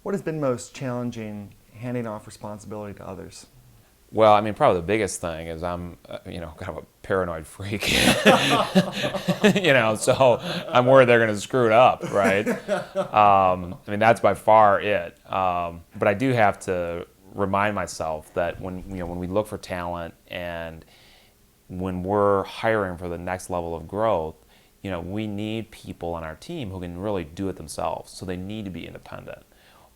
What has been most challenging handing off responsibility to others? Well, I mean, probably the biggest thing is I'm, kind of a paranoid freak. So I'm worried they're going to screw it up, right? I mean, that's by far it. But I do have to remind myself that when we look for talent and when we're hiring for the next level of growth, we need people on our team who can really do it themselves. So they need to be independent.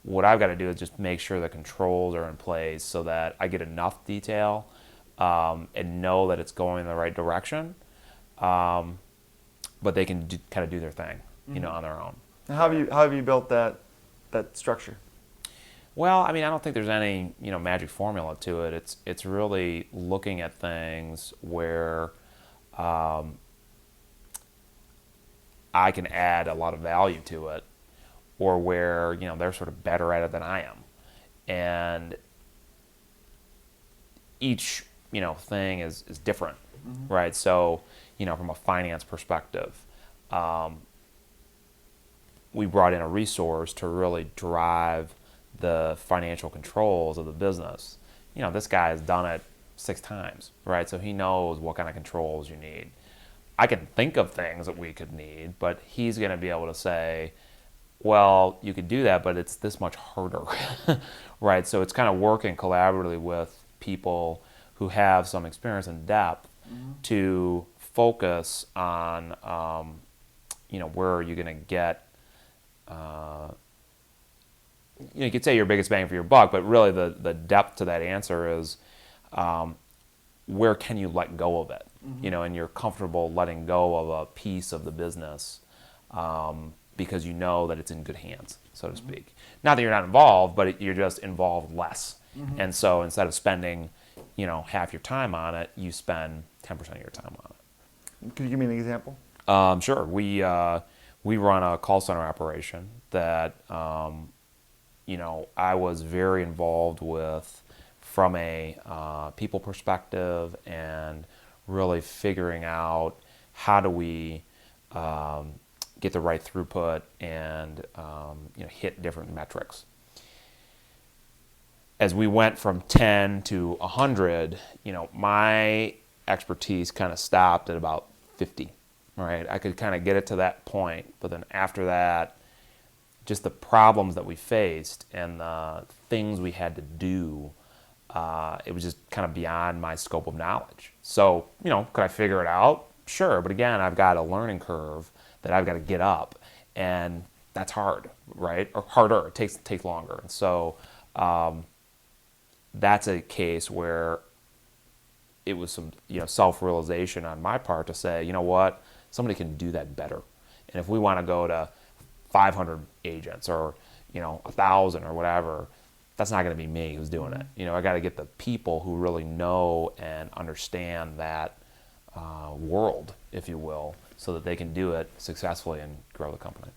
What I've got to do is just make sure the controls are in place so that I get enough detail and know that it's going in the right direction, but they can kind of do their thing, on their own. How have you built that structure? Well, I mean, I don't think there's any magic formula to it. It's really looking at things where I can add a lot of value to it, or where they're sort of better at it than I am, and each thing is different, right? So from a finance perspective, we brought in a resource to really drive the financial controls of the business. This guy has done it 6 times, right? So he knows what kind of controls you need. I can think of things that we could need, but he's going to be able to say, well, you could do that, but it's this much harder, right? So it's kind of working collaboratively with people who have some experience and depth to focus on, where are you going to get, you could say your biggest bang for your buck, but really the depth to that answer is where can you let go of it, and you're comfortable letting go of a piece of the business because you know that it's in good hands, so to speak. Not that you're not involved, but you're just involved less. And so instead of spending, half your time on it, you spend 10% of your time on it. Could you give me an example? Sure. We run a call center operation that I was very involved with from a people perspective, and really figuring out how do we get the right throughput and hit different metrics. As we went from 10 to 100, my expertise kind of stopped at about 50. Right, I could kind of get it to that point, but then after that, just the problems that we faced and the things we had to do, it was just kind of beyond my scope of knowledge. So, could I figure it out? Sure, but again, I've got a learning curve that I've got to get up, and that's hard, right? Or harder. It takes longer. And so that's a case where it was some self-realization on my part to say, you know what, somebody can do that better. And if we want to go to 500 agents or 1,000 or whatever, that's not going to be me who's doing it. I got to get the people who really know and understand that world, if you will, so that they can do it successfully and grow the company.